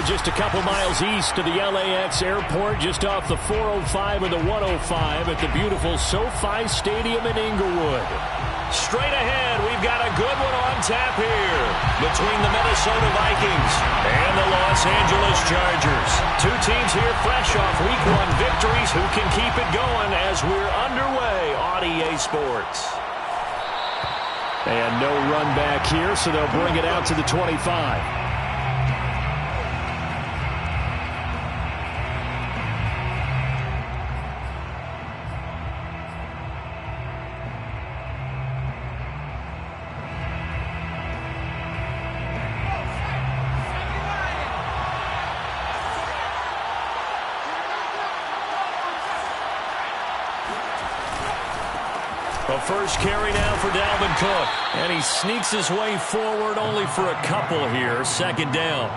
just a couple miles east of the LAX airport, just off the 405 and the 105 at the beautiful SoFi Stadium in Inglewood. Straight ahead, we've got a good one on tap here between the Minnesota Vikings and the Los Angeles Chargers. Two teams here fresh off Week 1 victories who can keep it going as we're underway on EA Sports. And no run back here, so they'll bring it out to the 25. A first carry now for Dalvin Cook. And he sneaks his way forward only for a couple here. Second down.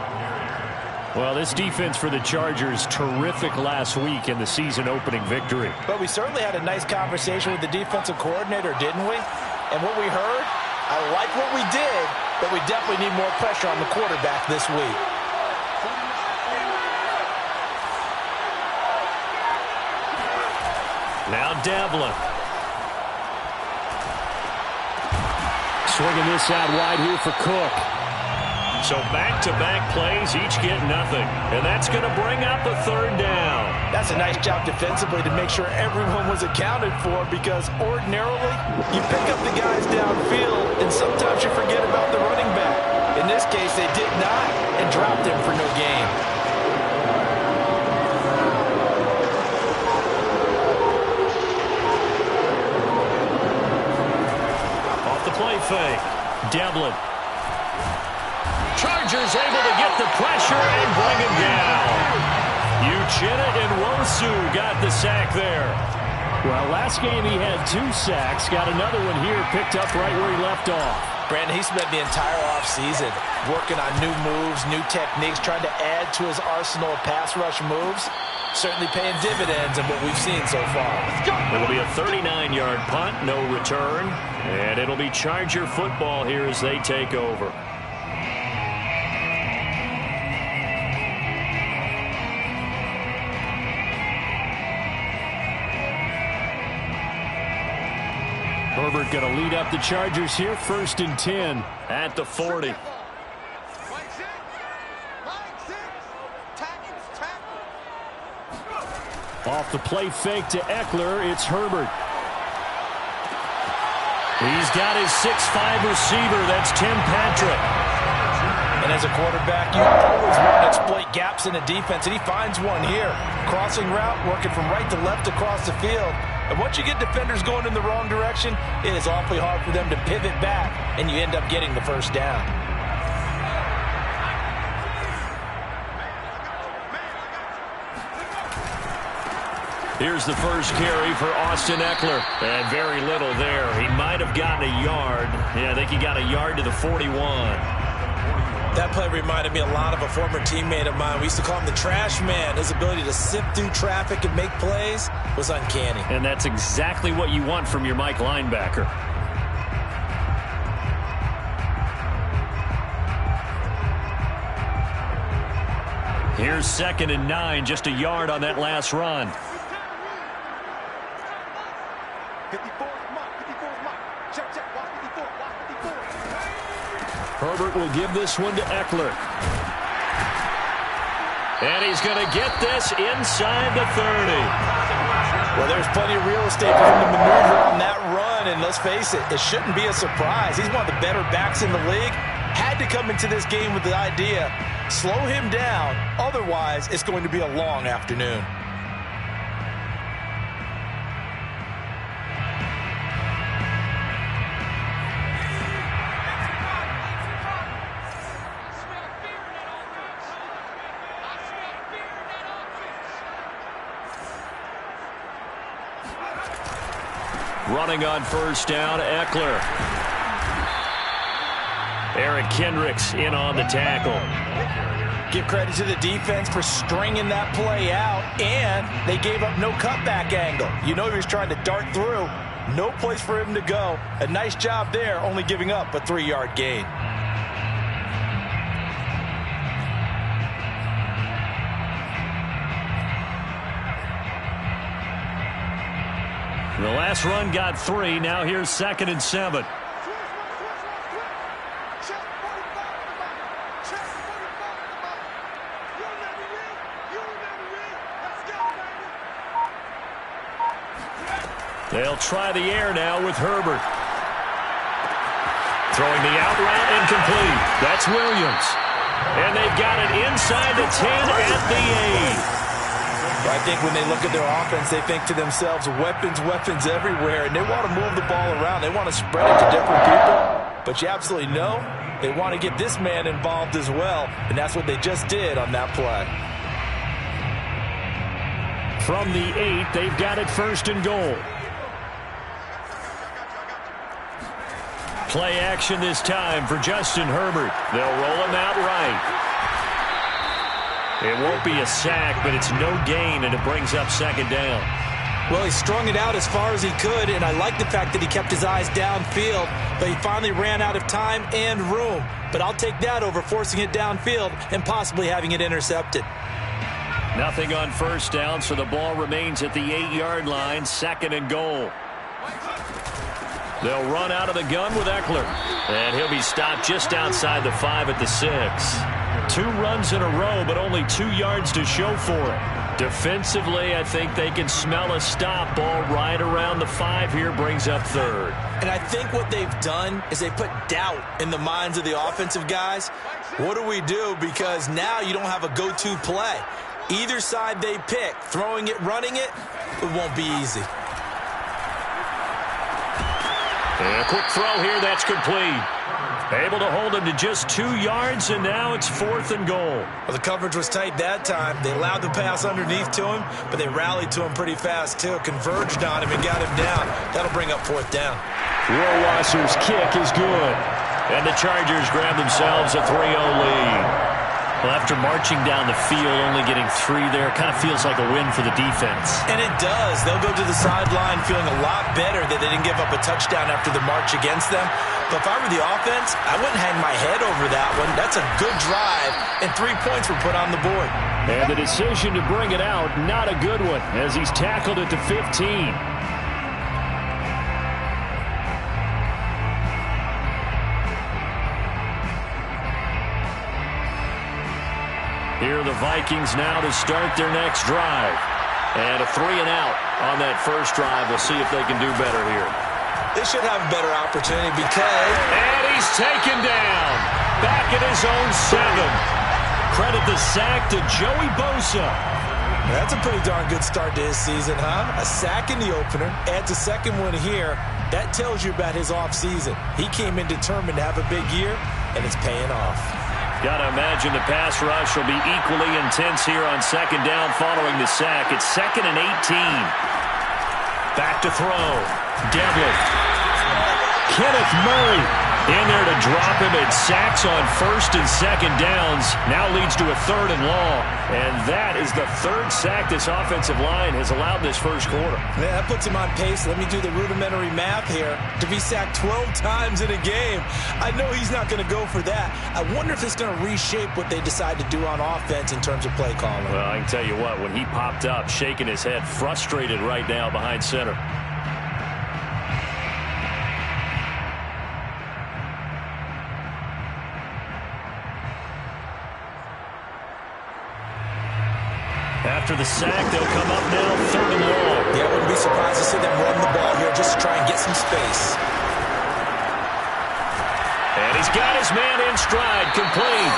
Well, this defense for the Chargers, terrific last week in the season-opening victory. But we certainly had a nice conversation with the defensive coordinator, didn't we? And what we heard, I like what we did, but we definitely need more pressure on the quarterback this week. Now Devlin. Swinging this out wide here for Cook. So back-to-back plays, each get nothing. And that's going to bring up a third down. That's a nice job defensively to make sure everyone was accounted for, because ordinarily you pick up the guys downfield and sometimes you forget about the running back. In this case, they did not and dropped him for no gain. Play fake. Devlin. Chargers able to get the pressure and bring him down. Uchenna and Wosu got the sack there. Well, last game he had 2 sacks. Got another one here picked up right where he left off. Brandon, he spent the entire offseason working on new moves, new techniques, trying to add to his arsenal of pass rush moves. Certainly paying dividends in what we've seen so far. It'll be a 39-yard punt, no return. And it'll be Charger football here as they take over. Herbert going to lead up the Chargers here, 1st and 10 at the 40. Off the play fake to Eckler, it's Herbert. He's got his 6'5" receiver, that's Tim Patrick. And as a quarterback, you always want to exploit gaps in the defense, and he finds one here. Crossing route, working from right to left across the field. And once you get defenders going in the wrong direction, it is awfully hard for them to pivot back, and you end up getting the first down. Here's the first carry for Austin Eckler. And very little there. He might have gotten a yard. Yeah, I think he got a yard to the 41. That play reminded me a lot of a former teammate of mine. We used to call him the trash man. His ability to sift through traffic and make plays was uncanny. And that's exactly what you want from your Mike linebacker. Here's 2nd and 9, just a yard on that last run. Herbert will give this one to Eckler. And he's going to get this inside the 30. Well, there's plenty of real estate for him to maneuver on that run, and let's face it, it shouldn't be a surprise. He's one of the better backs in the league. Had to come into this game with the idea, slow him down, otherwise it's going to be a long afternoon. Running on first down, Eckler. Eric Kendricks in on the tackle. Give credit to the defense for stringing that play out, and they gave up no cutback angle. You know he was trying to dart through. No place for him to go. A nice job there, only giving up a 3-yard gain. The last run got 3. Now here's 2nd and 7. They'll try the air now with Herbert. Throwing the out route incomplete. That's Williams. And they've got it inside the 10 at the 8. I think when they look at their offense, they think to themselves, weapons, weapons everywhere, and they want to move the ball around. They want to spread it to different people. But you absolutely know they want to get this man involved as well, and that's what they just did on that play. From the 8, they've got it 1st and goal. Play action this time for Justin Herbert. They'll roll him out right. It won't be a sack, but it's no gain, and it brings up 2nd down. Well, he strung it out as far as he could, and I like the fact that he kept his eyes downfield, but he finally ran out of time and room. But I'll take that over forcing it downfield and possibly having it intercepted. Nothing on 1st down, so the ball remains at the 8-yard line, 2nd and goal. They'll run out of the gun with Eckler, and he'll be stopped just outside the 5 at the 6. 2 runs in a row, but only 2 yards to show for it. Defensively, I think they can smell a stop. Ball right around the 5 here, brings up 3rd. And I think what they've done is they put doubt in the minds of the offensive guys. What do we do? Because now you don't have a go-to play. Either side they pick, throwing it, running it, it won't be easy. And a quick throw here, that's complete. Able to hold him to just 2 yards, and now it's 4th and goal. Well, the coverage was tight that time. They allowed the pass underneath to him, but they rallied to him pretty fast, too. Converged on him and got him down. That'll bring up 4th down. Rohrwasser's kick is good. And the Chargers grab themselves a 3-0 lead. Well, after marching down the field, only getting 3 there, kind of feels like a win for the defense. And it does. They'll go to the sideline feeling a lot better that they didn't give up a touchdown after the march against them. But if I were the offense, I wouldn't hang my head over that one. That's a good drive, and 3 points were put on the board. And the decision to bring it out, not a good one, as he's tackled at the 15. Here are the Vikings now to start their next drive. And a 3-and-out on that first drive. We'll see if they can do better here. They should have a better opportunity because... And he's taken down. Back at his own 7. Credit the sack to Joey Bosa. That's a pretty darn good start to his season, huh? A sack in the opener, adds a second one here. That tells you about his offseason. He came in determined to have a big year, and it's paying off. Got to imagine the pass rush will be equally intense here on 2nd down following the sack. It's 2nd and 18. Back to throw. Devlin. Kenneth Murray in there to drop him, and sacks on 1st and 2nd downs. Now leads to a 3rd and long. And that is the 3rd sack this offensive line has allowed this first quarter. Yeah, that puts him on pace. Let me do the rudimentary math here. To be sacked 12 times in a game. I know he's not going to go for that. I wonder if it's going to reshape what they decide to do on offense in terms of play calling. Well, I can tell you what, when he popped up, shaking his head, frustrated right now behind center. After the sack, they'll come up now 3rd and long. Yeah, I wouldn't be surprised to see them run the ball here just to try and get some space. And he's got his man in stride, complete.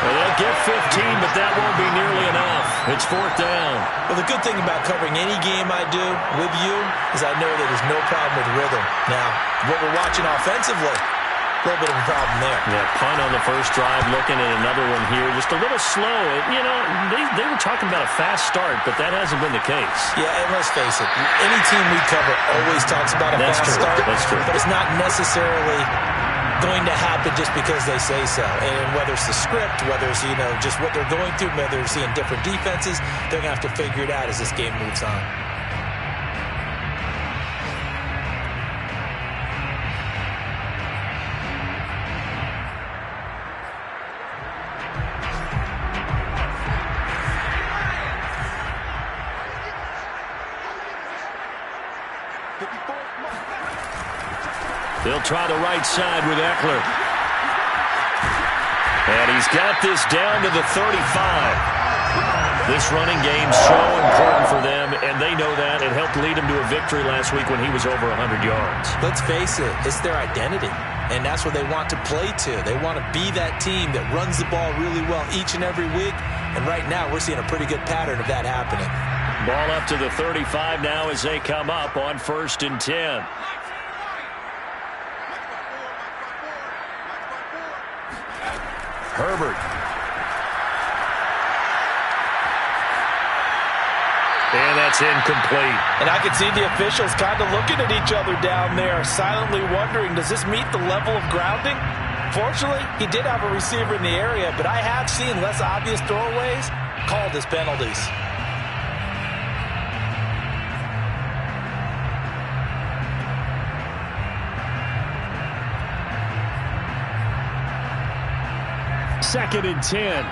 Well, they'll get 15, but that won't be nearly enough. It's 4th down. Well, the good thing about covering any game I do with you is I know that there's no problem with rhythm. Now, what we're watching offensively, a little bit of a problem there. Yeah, punt on the first drive, looking at another one here. Just a little slow. You know, they were talking about a fast start, but that hasn't been the case. Yeah, and let's face it, any team we cover always talks about a fast start. That's true. But it's not necessarily going to happen just because they say so. And whether it's the script, whether it's, you know, just what they're going through, whether they're seeing different defenses, they're going to have to figure it out as this game moves on. They'll try the right side with Eckler. And he's got this down to the 35. This running game's so important for them, and they know that. It helped lead him to a victory last week when he was over 100 yards. Let's face it, it's their identity, and that's what they want to play to. They want to be that team that runs the ball really well each and every week, and right now we're seeing a pretty good pattern of that happening. Ball up to the 35 now as they come up on 1st and 10. Herbert. And that's incomplete. And I can see the officials kind of looking at each other down there, silently wondering, does this meet the level of grounding? Fortunately, he did have a receiver in the area, but I have seen less obvious throwaways called as penalties. Second and 10.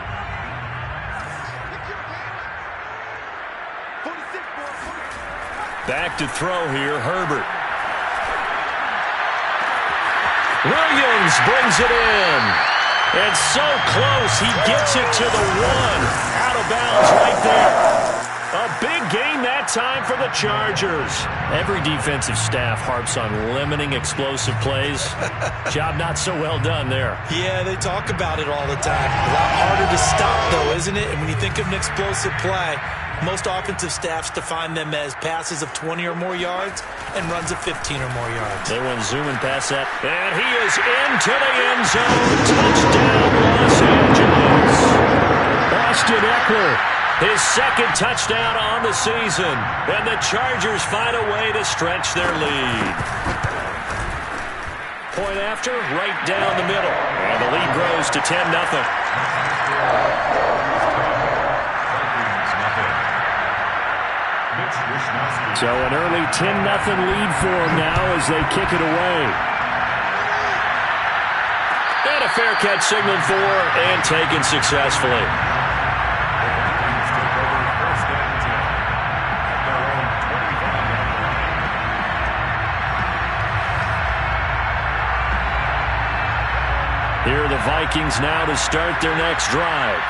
Back to throw here, Herbert. Williams brings it in. And so close, he gets it to the 1. Out of bounds right there. A big gain that time for the Chargers. Every defensive staff harps on limiting explosive plays. Job not so well done there. Yeah, they talk about it all the time. A lot harder to stop, though, isn't it? And when you think of an explosive play, most offensive staffs define them as passes of 20 or more yards and runs of 15 or more yards. They went zooming past that. And he is into the end zone. Touchdown, Los Angeles. Austin Eckler, his second touchdown on the season. And the Chargers find a way to stretch their lead. Point after, right down the middle. And the lead grows to 10-0. So an early 10-0 lead for them now as they kick it away. And a fair catch signaled for and taken successfully. Here are the Vikings now to start their next drive.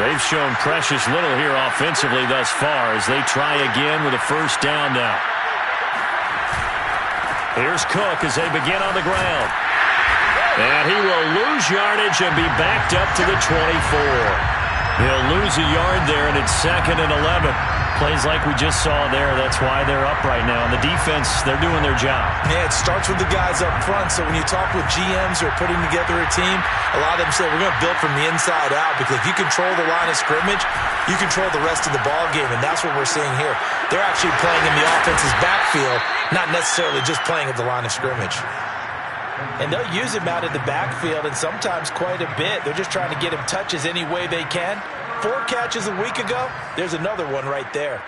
They've shown precious little here offensively thus far as they try again with a first down now. Here's Cook as they begin on the ground. And he will lose yardage and be backed up to the 24. He'll lose a yard there, and it's 2nd and 11. Plays like we just saw there. That's why they're up right now. And the defense, they're doing their job. Yeah, it starts with the guys up front. So when you talk with GMs who are putting together a team, a lot of them say we're going to build from the inside out, because if you control the line of scrimmage, you control the rest of the ball game, and that's what we're seeing here. They're actually playing in the offense's backfield, not necessarily just playing at the line of scrimmage. And they'll use him out in the backfield, and sometimes quite a bit. They're just trying to get him touches any way they can. 4 catches a week ago, there's another one right there.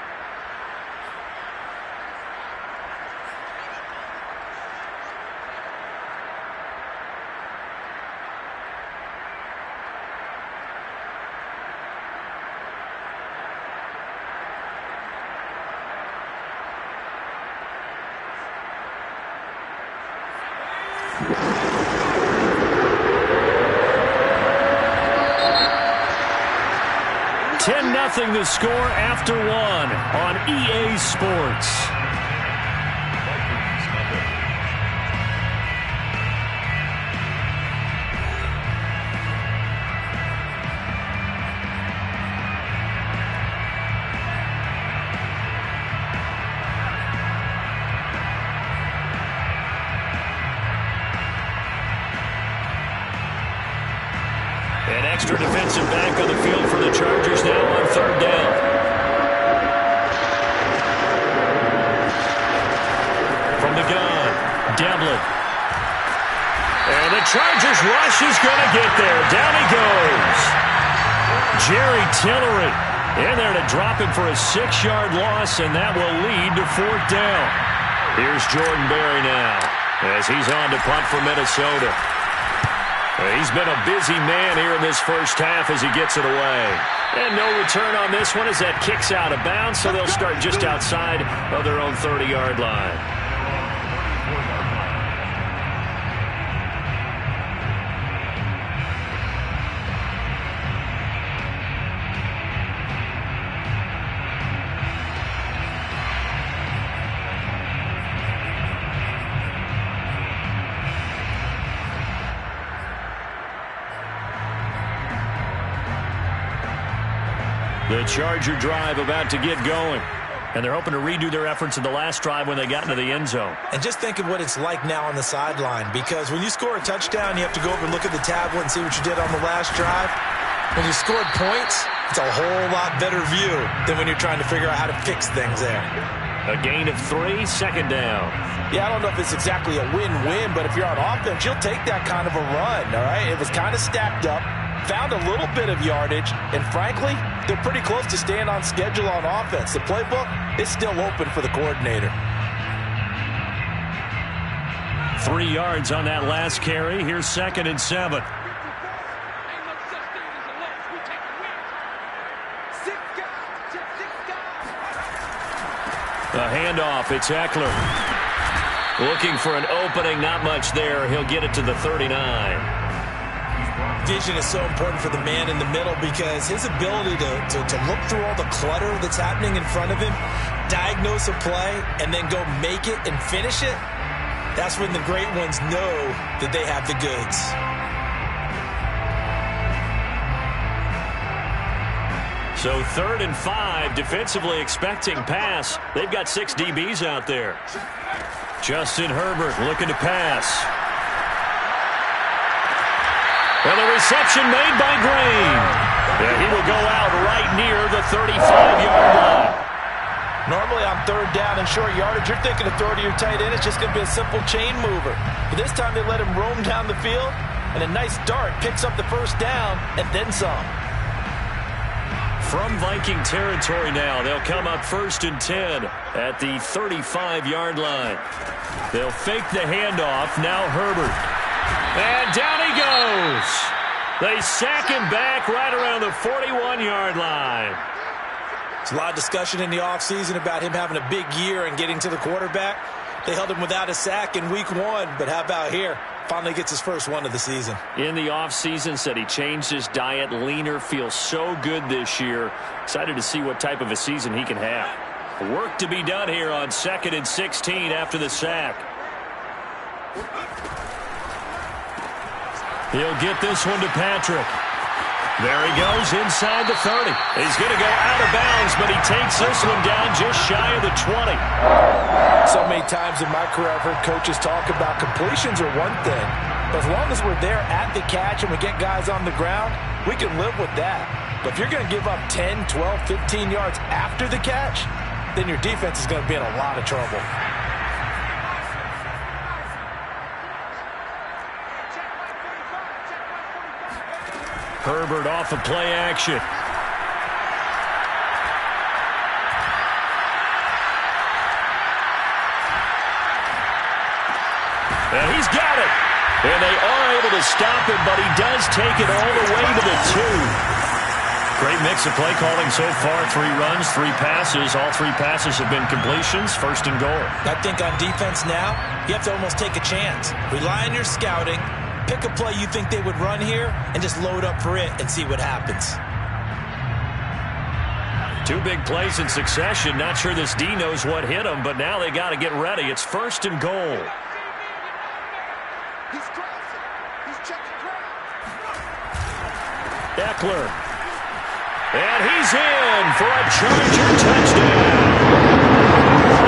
The score after 1 on EA Sports. An extra defensive back on the field for the Chargers now on 3rd down. From the gun, Devlin. And the Chargers rush is going to get there. Down he goes. Jerry Tillery in there to drop him for a 6-yard loss, and that will lead to 4th down. Here's Jordan Berry now as he's on to punt for Minnesota. He's been a busy man here in this first half as he gets it away. And no return on this one as that kicks out of bounds, so they'll start just outside of their own 30-yard line. The Charger drive about to get going. And they're hoping to redo their efforts in the last drive when they got into the end zone. And just think of what it's like now on the sideline, because when you score a touchdown, you have to go over and look at the tablet and see what you did on the last drive. When you scored points, it's a whole lot better view than when you're trying to figure out how to fix things there. A gain of 3, second down. Yeah, I don't know if it's exactly a win-win, but if you're on offense, you'll take that kind of a run, all right? It was kind of stacked up, found a little bit of yardage, and frankly, they're pretty close to staying on schedule on offense. The playbook is still open for the coordinator. 3 yards on that last carry. Here's 2nd and 7. A handoff. It's Eckler. Looking for an opening. Not much there. He'll get it to the 39. Vision is so important for the man in the middle because his ability to look through all the clutter that's happening in front of him, diagnose a play, and then go make it and finish it, that's when the great ones know that they have the goods. So 3rd and 5, defensively expecting pass. They've got 6 DBs out there. Justin Herbert looking to pass. And the reception made by Green. Yeah, he will go out right near the 35-yard line. Normally on 3rd down and short yardage, you're thinking of throw to your tight end. It's just going to be a simple chain mover. But this time they let him roam down the field, and a nice dart picks up the 1st down and then some. From Viking territory now, they'll come up 1st and 10 at the 35-yard line. They'll fake the handoff. Now Herbert. And down he goes. They sack him back right around the 41-yard line. There's a lot of discussion in the offseason about him having a big year and getting to the quarterback. They held him without a sack in week 1, but how about here? Finally gets his first one of the season. In the offseason, said he changed his diet, leaner, feels so good this year. Excited to see what type of a season he can have. Work to be done here on 2nd and 16 after the sack. He'll get this one to Patrick. There he goes inside the 30. He's going to go out of bounds, but he takes this one down just shy of the 20. So many times in my career I've heard coaches talk about completions are one thing, but as long as we're there at the catch and we get guys on the ground, we can live with that. But if you're going to give up 10, 12, 15 yards after the catch, then your defense is going to be in a lot of trouble. Herbert off of play action. And he's got it. And they are able to stop him, but he does take it all the way to the 2. Great mix of play calling so far. 3 runs, 3 passes. All 3 passes have been completions. 1st and goal. I think on defense now, you have to almost take a chance. Rely on your scouting. Pick a play you think they would run here and just load up for it and see what happens. 2 big plays in succession. Not sure this D knows what hit him, but now they got to get ready. It's 1st and goal. Eckler. And he's in for a Charger touchdown.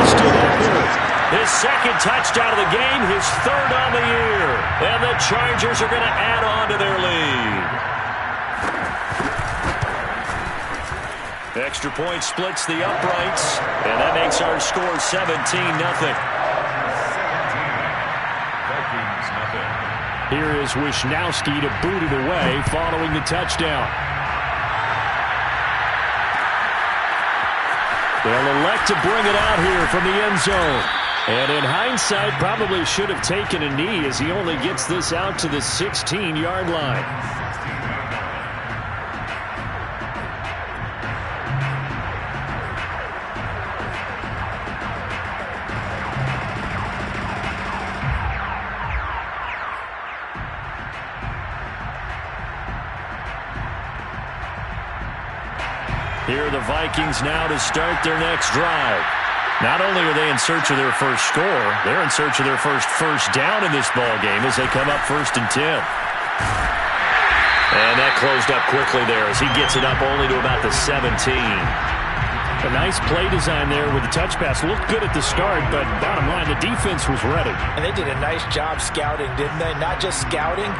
Austin Eckler. His 2nd touchdown of the game, his 3rd on the year. And the Chargers are going to add on to their lead. Extra point splits the uprights, and that makes our score 17-0. Here is Wishnowski to boot it away following the touchdown. They'll elect to bring it out here from the end zone. And in hindsight, probably should have taken a knee as he only gets this out to the 16-yard line. Here are the Vikings now to start their next drive. Not only are they in search of their first score, they're in search of their first down in this ball game as they come up 1st and 10. And that closed up quickly there as he gets it up only to about the 17. A nice play design there with the touch pass. Looked good at the start, but bottom line, the defense was ready. And they did a nice job scouting, didn't they? Not just scouting,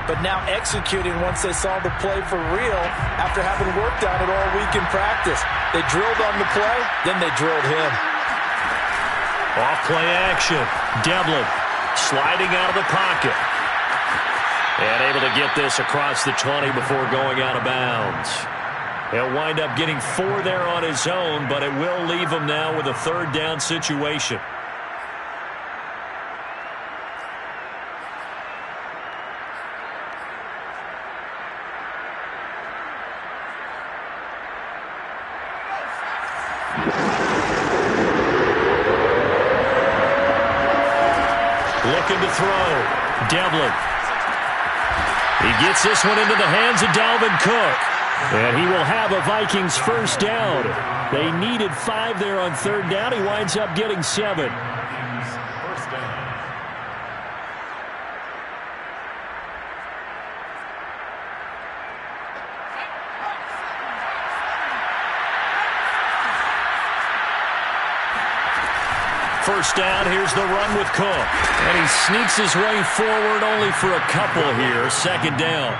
but now executing once they saw the play for real after having worked on it all week in practice. They drilled on the play, then they drilled him. Off play action. Devlin sliding out of the pocket. And able to get this across the 20 before going out of bounds. He'll wind up getting 4 there on his own, but it will leave him now with a third down situation. Looking to throw. Devlin. He gets this one into the hands of Dalvin Cook. And he will have a Vikings first down. They needed 5 there on third down. He winds up getting 7. First down. First down, here's the run with Cook. And he sneaks his way forward only for a couple here. Second down.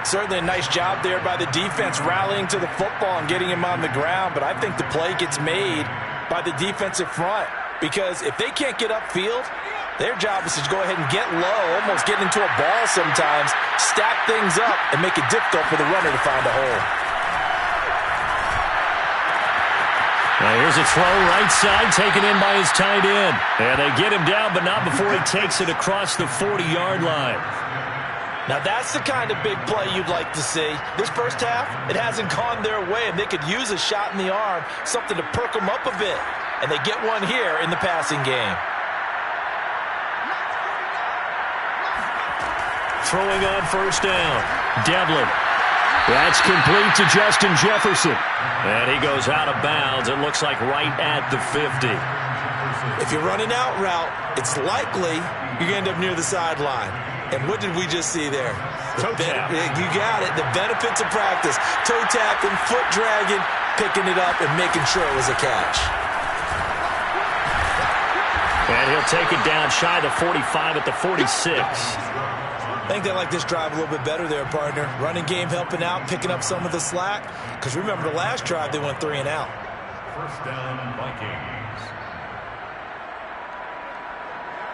Certainly a nice job there by the defense rallying to the football and getting him on the ground, but I think the play gets made by the defensive front because if they can't get upfield, their job is to go ahead and get low, almost get into a ball sometimes, stack things up, and make it difficult for the runner to find a hole. Now here's a throw right side taken in by his tight end. And they get him down, but not before he takes it across the 40-yard line. Now that's the kind of big play you'd like to see. This first half, it hasn't gone their way, and they could use a shot in the arm, something to perk them up a bit. And they get one here in the passing game. Throwing on first down. Devlin. That's complete to Justin Jefferson. And he goes out of bounds. It looks like right at the 50. If you're running out route, it's likely you're going to end up near the sideline. And what did we just see there? Toe tap. You got it. The benefits of practice. Toe tapping, foot dragging, picking it up, and making sure it was a catch. And he'll take it down shy of the 45 at the 46. I think they like this drive a little bit better there, partner. Running game helping out, picking up some of the slack. Because remember the last drive, they went 3 and out. First down, Vikings.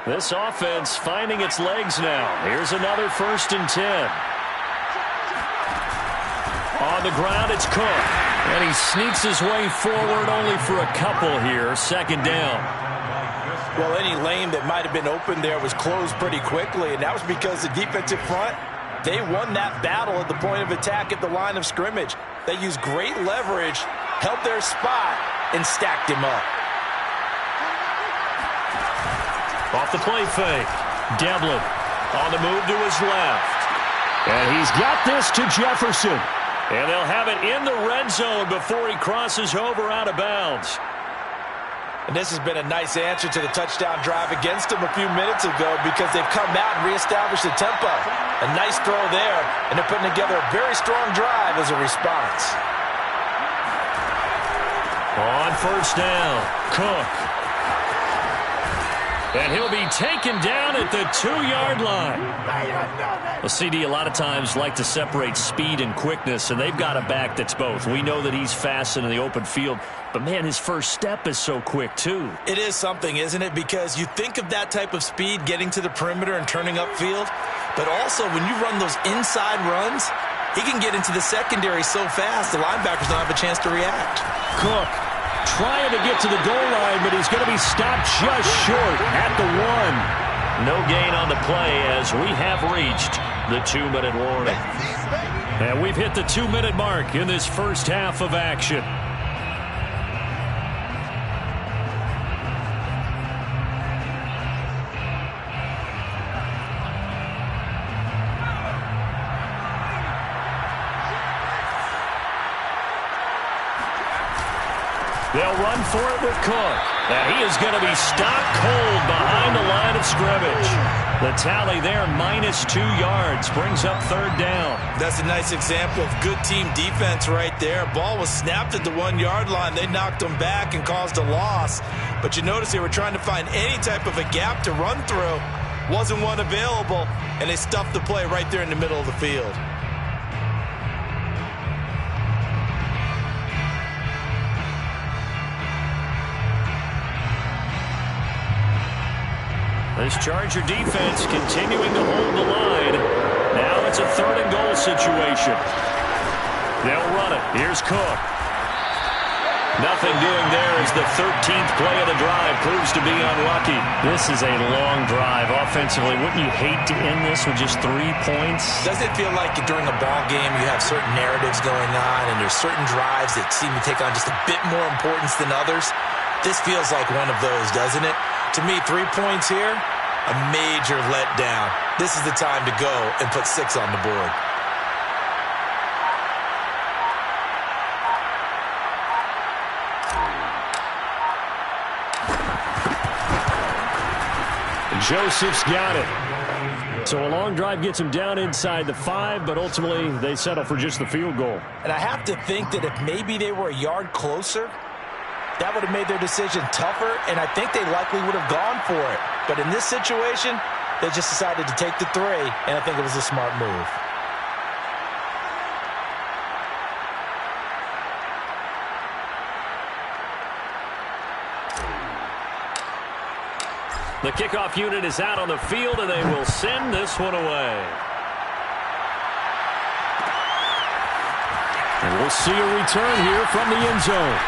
This offense finding its legs now. Here's another 1st and 10. On the ground, it's Cook. And he sneaks his way forward only for a couple here. Second down. Well, any lane that might have been open there was closed pretty quickly, and that was because the defensive front, they won that battle at the point of attack at the line of scrimmage. They used great leverage, held their spot, and stacked him up. Off the play fake. Devlin on the move to his left. And he's got this to Jefferson. And they'll have it in the red zone before he crosses over out of bounds. And this has been a nice answer to the touchdown drive against them a few minutes ago because they've come out and reestablished the tempo. A nice throw there, and they're putting together a very strong drive as a response. On first down, Cook. And he'll be taken down at the 2-yard line. Well, CD a lot of times like to separate speed and quickness, and they've got a back that's both. We know that he's fast in the open field, but, man, his first step is so quick, too. It is something, isn't it? Because you think of that type of speed getting to the perimeter and turning upfield, but also when you run those inside runs, he can get into the secondary so fast the linebackers don't have a chance to react. Cook trying to get to the goal line, but he's going to be stopped just short at the 1. No gain on the play as we have reached the 2-minute warning. And we've hit the 2-minute mark in this first half of action. They'll run for it with Cook. And he is going to be stopped cold behind the line of scrimmage. The tally there, -2 yards, brings up 3rd down. That's a nice example of good team defense right there. Ball was snapped at the 1-yard line. They knocked them back and caused a loss. But you notice they were trying to find any type of a gap to run through. Wasn't one available, and they stuffed the play right there in the middle of the field. This Charger defense continuing to hold the line. Now it's a 3rd and goal situation. They'll run it. Here's Cook. Nothing doing there as the 13th play of the drive proves to be unlucky. This is a long drive offensively. Wouldn't you hate to end this with just 3 points? Doesn't it feel like during a ball game you have certain narratives going on and there's certain drives that seem to take on just a bit more importance than others? This feels like one of those, doesn't it? To me, 3 points here, a major letdown. This is the time to go and put 6 on the board. Joseph's got it. So a long drive gets him down inside the 5, but ultimately they settle for just the field goal. And I have to think that if maybe they were a yard closer, that would have made their decision tougher, and I think they likely would have gone for it. But in this situation, they just decided to take the 3, and I think it was a smart move. The kickoff unit is out on the field, and they will send this one away. And we'll see a return here from the end zone.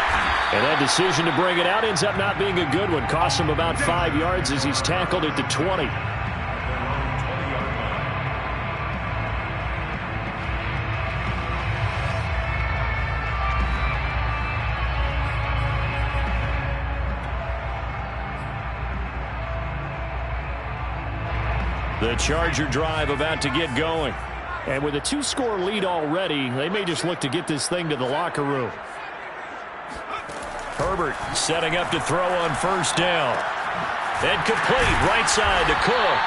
And that decision to bring it out ends up not being a good one. Costs him about 5 yards as he's tackled at the 20. The Charger drive about to get going. And with a 2-score lead already, they may just look to get this thing to the locker room. Herbert setting up to throw on 1st down. And complete right side to Cook.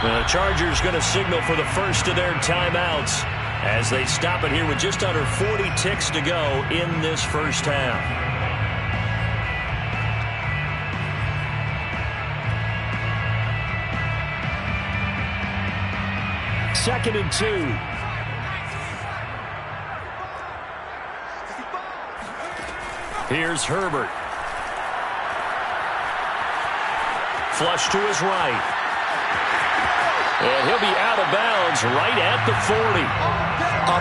The Chargers going to signal for the first of their timeouts as they stop it here with just under 40 ticks to go in this first half. 2nd and 2. Here's Herbert. Flush to his right. And he'll be out of bounds right at the 40.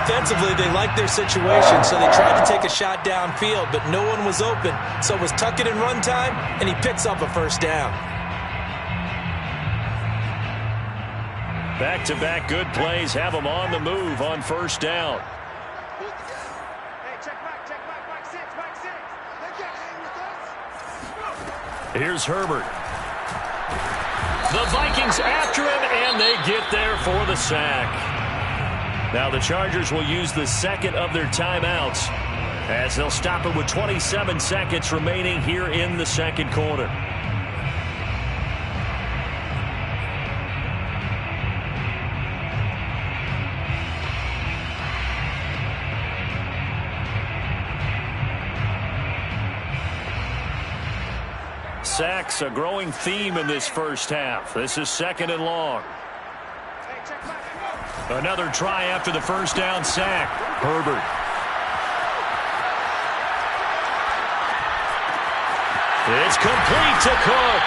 Offensively, they liked their situation, so they tried to take a shot downfield, but no one was open. So it was tuck it and run time, and he picks up a 1st down. Back-to-back good plays have him on the move on 1st down. Here's Herbert. The Vikings after him, and they get there for the sack. Now the Chargers will use the 2nd of their timeouts as they'll stop it with 27 seconds remaining here in the 2nd quarter. Sacks, a growing theme in this first half. This is 2nd and long. Another try after the 1st down sack. Herbert. It's complete to Cook.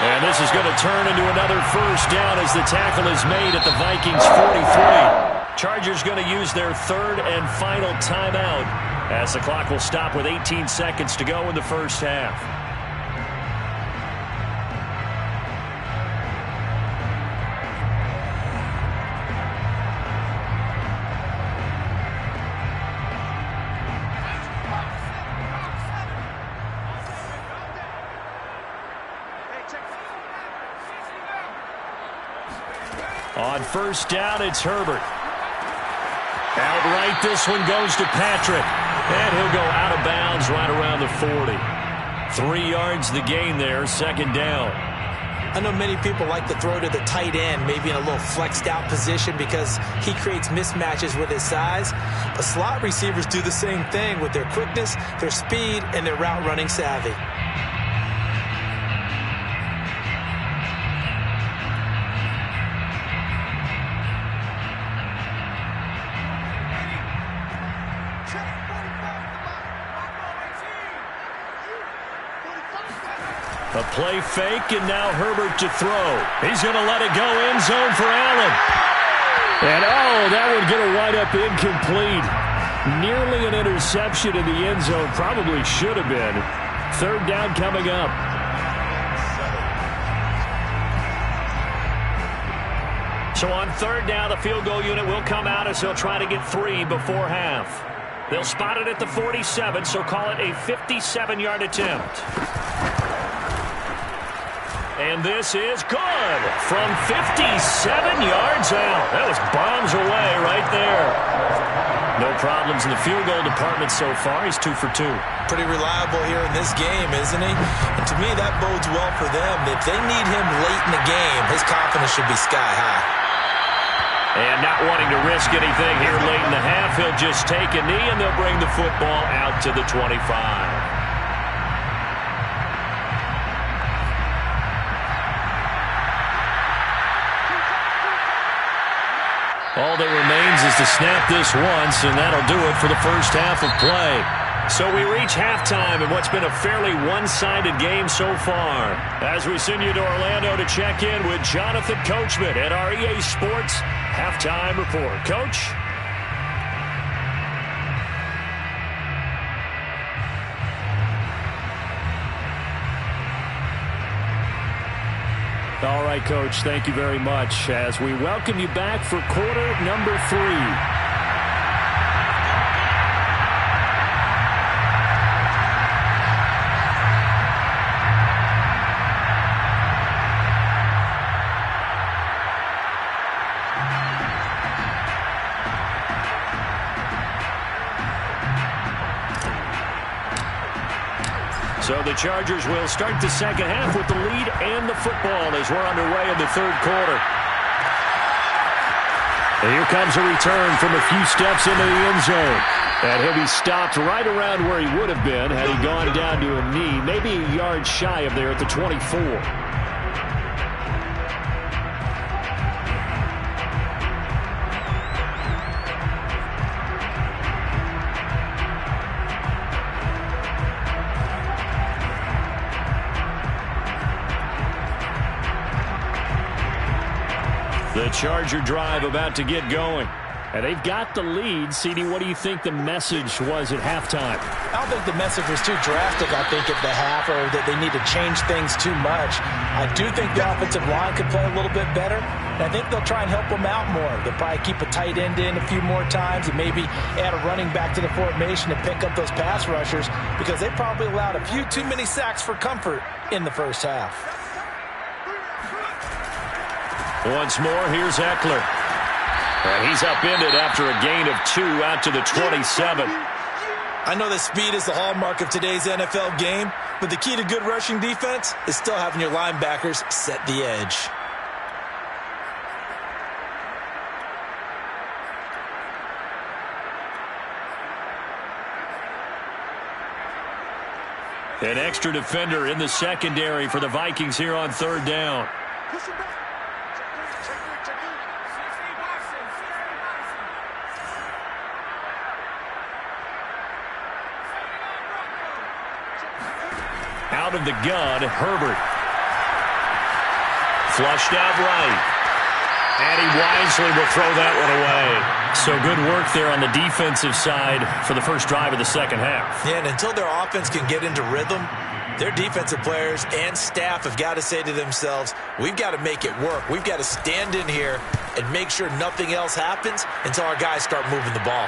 And this is going to turn into another 1st down as the tackle is made at the Vikings 43. Chargers going to use their 3rd and final timeout as the clock will stop with 18 seconds to go in the first half. On 1st down, it's Herbert. Outright, this one goes to Patrick. And he'll go out of bounds right around the 40. 3 yards the gain there, 2nd down. I know many people like to throw to the tight end, maybe in a little flexed out position because he creates mismatches with his size. But slot receivers do the same thing with their quickness, their speed, and their route running savvy. A play fake, and now Herbert to throw. He's going to let it go end zone for Allen. And, that would get a wind up incomplete. Nearly an interception in the end zone. Probably should have been. Third down coming up. So on third down, the field goal unit will come out as they'll try to get 3 before half. They'll spot it at the 47, so call it a 57-yard attempt. And this is good from 57 yards out. That was bombs away right there. No problems in the field goal department so far. He's 2 for 2. Pretty reliable here in this game, isn't he? And to me, that bodes well for them. If they need him late in the game, his confidence should be sky high. And not wanting to risk anything here late in the half, he'll just take a knee, and they'll bring the football out to the 25. All that remains is to snap this once, and that'll do it for the first half of play. So we reach halftime in what's been a fairly one-sided game so far. As we send you to Orlando to check in with Jonathan Coachman at our EA Sports Halftime Report. Coach? All right, Coach, thank you very much as we welcome you back for quarter number 3. So the Chargers will start the second half with the lead and the football as we're underway in the third quarter. And here comes a return from a few steps into the end zone. And he'll be stopped right around where he would have been had he gone down to a knee, maybe a yard shy of there at the 24. The Charger drive about to get going. And they've got the lead. CD, what do you think the message was at halftime? I don't think the message was too drastic, I think, at the half, or that they need to change things too much. I do think the offensive line could play a little bit better. And I think they'll try and help them out more. They'll probably keep a tight end in a few more times and maybe add a running back to the formation to pick up those pass rushers because they probably allowed a few too many sacks for comfort in the first half. Once more, here's Eckler. He's upended after a gain of 2 out to the 27. I know that speed is the hallmark of today's NFL game, but the key to good rushing defense is still having your linebackers set the edge. An extra defender in the secondary for the Vikings here on third down. Out of the gun, Herbert. Flushed out right. And he wisely will throw that one away. So good work there on the defensive side for the first drive of the second half. Yeah, and until their offense can get into rhythm, their defensive players and staff have got to say to themselves, we've got to make it work. We've got to stand in here and make sure nothing else happens until our guys start moving the ball.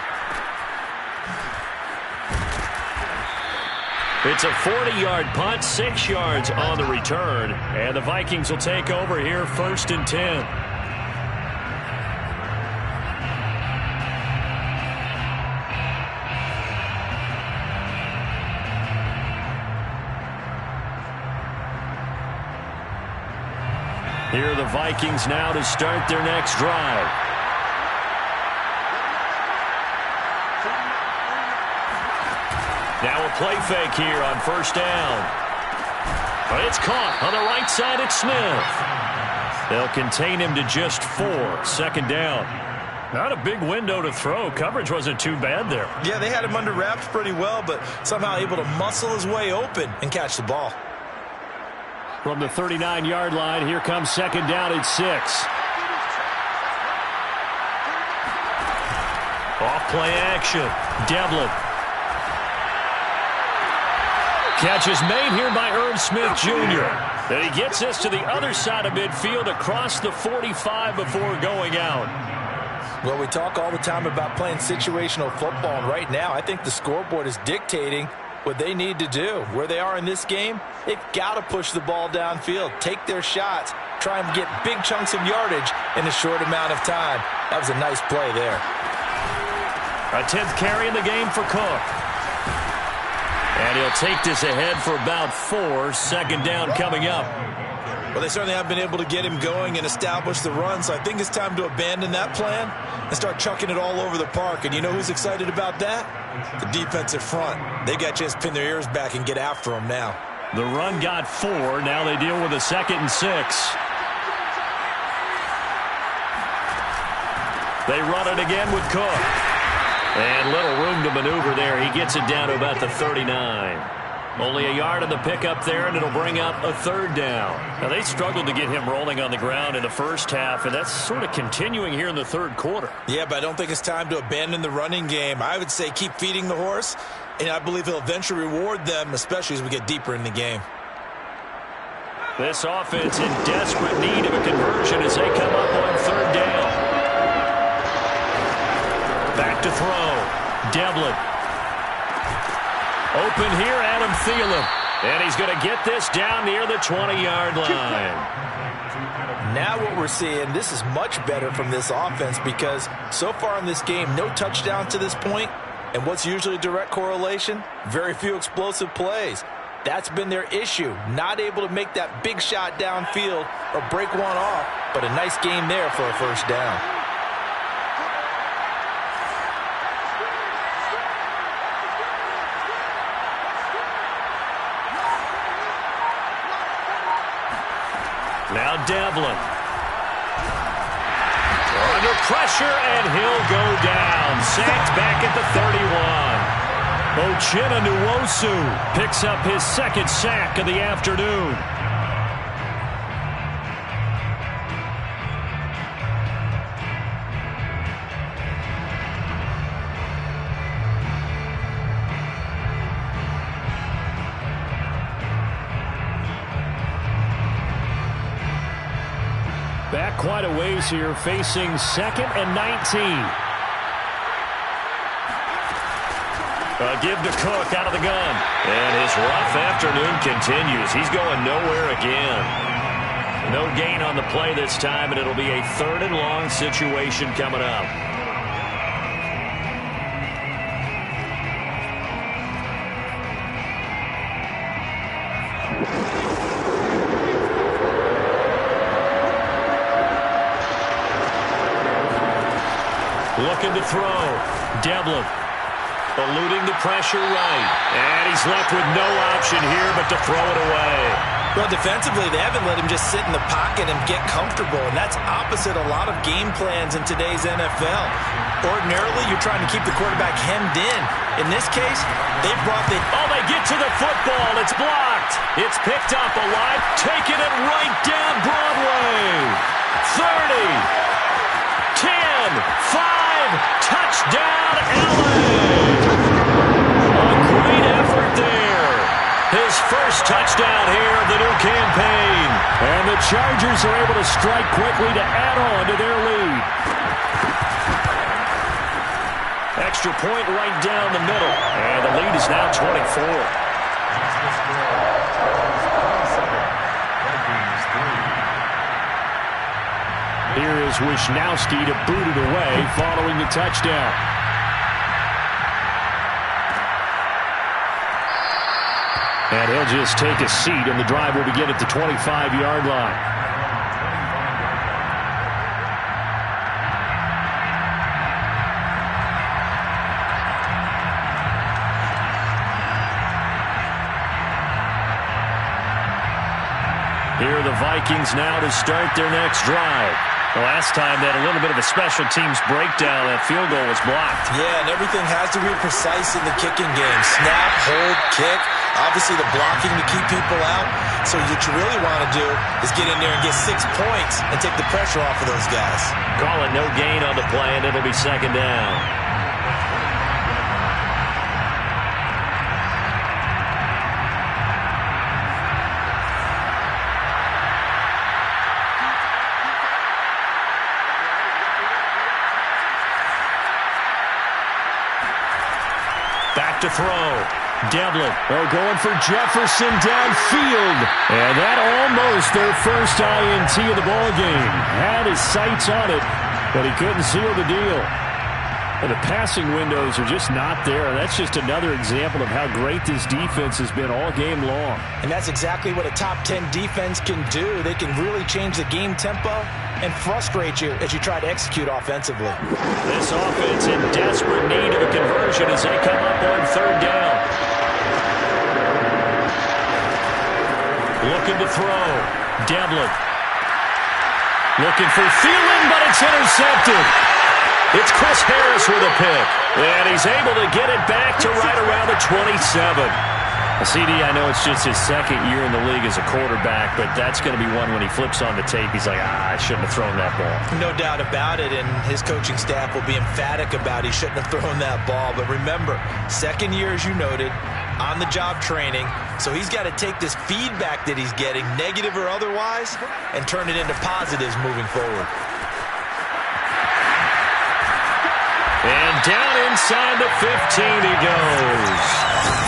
It's a 40-yard punt, 6 yards on the return. And the Vikings will take over here 1st and 10. Here are the Vikings now to start their next drive. Now a play fake here on first down. But it's caught on the right side at Smith. They'll contain him to just 4. Second down. Not a big window to throw. Coverage wasn't too bad there. Yeah, they had him under wraps pretty well, but somehow able to muscle his way open and catch the ball. From the 39-yard line, here comes second down at 6. Off-play action. Devlin. Catch is made here by Irv Smith Jr. And he gets this to the other side of midfield across the 45 before going out. Well, we talk all the time about playing situational football, and right now I think the scoreboard is dictating what they need to do. Where they are in this game, they've got to push the ball downfield, take their shots, try and get big chunks of yardage in a short amount of time. That was a nice play there. A 10th carry in the game for Cook. And he'll take this ahead for about 4. Second down coming up. Well, they certainly have been able to get him going and establish the run, so I think it's time to abandon that plan and start chucking it all over the park. And you know who's excited about that? The defensive front. They got a chance to pin their ears back and get after him now. The run got 4. Now they deal with a 2nd and 6. They run it again with Cook. And little room to maneuver there. He gets it down to about the 39. Only a yard on the pickup there, and it'll bring up a 3rd down. Now, they struggled to get him rolling on the ground in the first half, and that's sort of continuing here in the 3rd quarter. Yeah, but I don't think it's time to abandon the running game. I would say keep feeding the horse, and I believe he'll eventually reward them, especially as we get deeper in the game. This offense in desperate need of a conversion as they come up on 3rd down. Back to throw. Devlin. Open here, Adam Thielen. And he's going to get this down near the 20-yard line. Now what we're seeing, this is much better from this offense because so far in this game, no touchdown to this point. And what's usually a direct correlation? Very few explosive plays. That's been their issue. Not able to make that big shot downfield or break one off, but a nice game there for a first down. Now Devlin. Under pressure, and he'll go down. Sacked back at the 31. Uchenna Nwosu picks up his 2nd sack of the afternoon. Back quite a ways here, facing 2nd and 19. A give to Cook out of the gun. And his rough afternoon continues. He's going nowhere again. No gain on the play this time, and it'll be a 3rd and long situation coming up. Looking to throw. Devlin eluding the pressure right. And he's left with no option here but to throw it away. Well, defensively, they haven't let him just sit in the pocket and get comfortable, and that's opposite a lot of game plans in today's NFL. Ordinarily, you're trying to keep the quarterback hemmed in. In this case, they brought the... Oh, they get to the football. It's blocked. It's picked up alive, taking it right down Broadway. 30, 10, 5, touchdown, Allen. A great effort there. His first touchdown here of the new campaign. And the Chargers are able to strike quickly to add on to their lead. Extra point right down the middle. And the lead is now 24. Here is Wisnowski to boot it away following the touchdown. And he'll just take a seat, and the drive will begin at the 25-yard line. the Vikings now to start their next drive. The last time they had a little bit of a special teams breakdown, that field goal was blocked. Yeah, and everything has to be precise in the kicking game. Snap, hold, kick. Obviously the blocking to keep people out. So what you really want to do is get in there and get 6 points and take the pressure off of those guys. Call it no gain on the play, and it'll be second down. Back to throw. Devlin, going for Jefferson downfield. And that almost their first INT of the ball game. Had his sights on it, but he couldn't seal the deal. And the passing windows are just not there. That's just another example of how great this defense has been all game long. And that's exactly what a top 10 defense can do. They can really change the game tempo and frustrate you as you try to execute offensively. This offense in desperate need of a conversion as they come up on third down. Looking to throw. Devlin. Looking for Thielen, but it's intercepted. It's Chris Harris with a pick. And he's able to get it back to right around the 27. CD, I know it's just his second year in the league as a quarterback, but that's going to be one when he flips on the tape. He's like, I shouldn't have thrown that ball. No doubt about it, and his coaching staff will be emphatic about he shouldn't have thrown that ball. But remember, second year, as you noted, on-the-job training, so he's got to take this feedback that he's getting, negative or otherwise, and turn it into positives moving forward. And down inside the 15 he goes.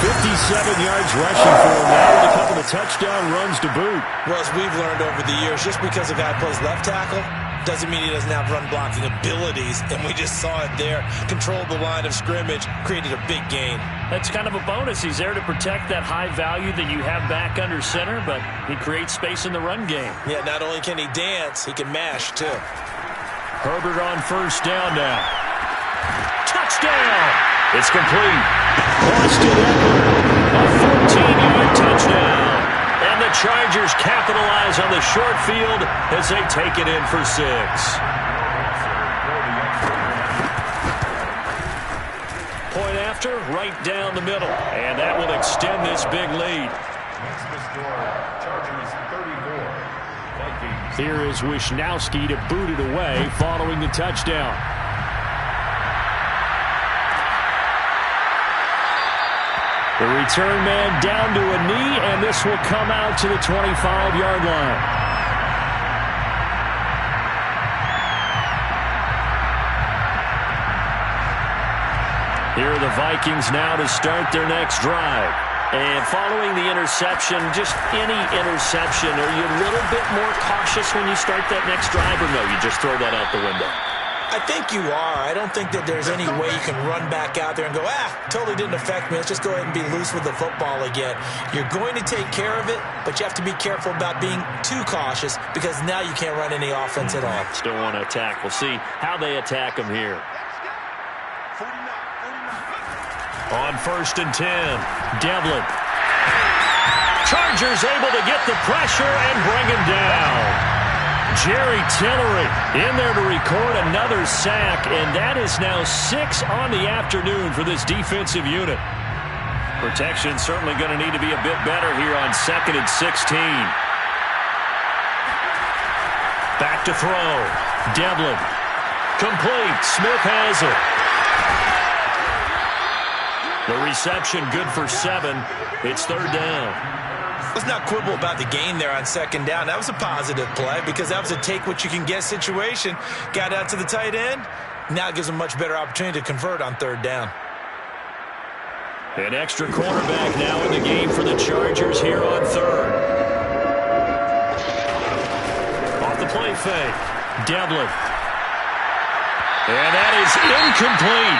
57 yards rushing for him now with a couple of touchdown runs to boot. Well, as we've learned over the years, just because a guy plays left tackle doesn't mean he doesn't have run blocking abilities, and we just saw it there. Controlled the line of scrimmage, created a big gain. That's kind of a bonus. He's there to protect that high value that you have back under center, but he creates space in the run game. Yeah, not only can he dance, he can mash, too. Herbert on first down now. Touchdown! It's complete. Austin Eckler, a 14-yard touchdown. And the Chargers capitalize on the short field as they take it in for 6. Point after, right down the middle. And that will extend this big lead. Next to score, Chargers 34. Vikings. Here is Wisnowski to boot it away following the touchdown. The return man down to a knee, and this will come out to the 25-yard line. Here are the Vikings now to start their next drive. And following the interception, just any interception, are you a little bit more cautious when you start that next drive, or no, you just throw that out the window? I think you are. I don't think that there's any way you can run back out there and go, totally didn't affect me. Let's just go ahead and be loose with the football again. You're going to take care of it, but you have to be careful about being too cautious because now you can't run any offense at all. Still want to attack. We'll see how they attack them here. On first and 10, Devlin. Chargers able to get the pressure and bring him down. Jerry Tillery in there to record another sack, and that is now 6 on the afternoon for this defensive unit. Protection certainly going to need to be a bit better here on 2nd and 16. Back to throw. Devlin. Complete. Smith has it. The reception good for 7. It's third down. Let's not quibble about the gain there on second down. That was a positive play because that was a take-what-you-can-get situation. Got out to the tight end. Now it gives them a much better opportunity to convert on third down. An extra quarterback now in the game for the Chargers here on third. Off the play fake. Devlin. And that is incomplete.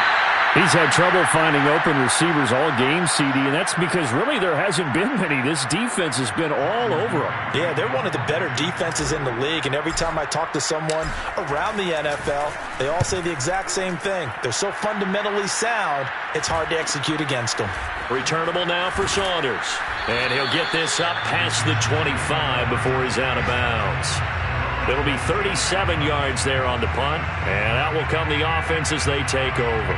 He's had trouble finding open receivers all game, CD, and that's because really there hasn't been many. This defense has been all over him. Yeah, they're one of the better defenses in the league, and every time I talk to someone around the NFL, they all say the exact same thing. They're so fundamentally sound, it's hard to execute against them. Returnable now for Saunders. And he'll get this up past the 25 before he's out of bounds. It'll be 37 yards there on the punt, and out will come the offense as they take over.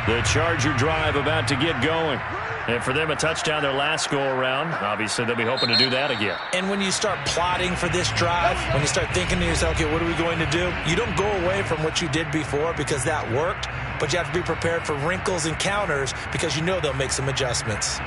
The Charger drive about to get going. And for them, a touchdown their last go-around. Obviously, they'll be hoping to do that again. And when you start plotting for this drive, when you start thinking to yourself, okay, what are we going to do? You don't go away from what you did before because that worked, but you have to be prepared for wrinkles and counters because you know they'll make some adjustments.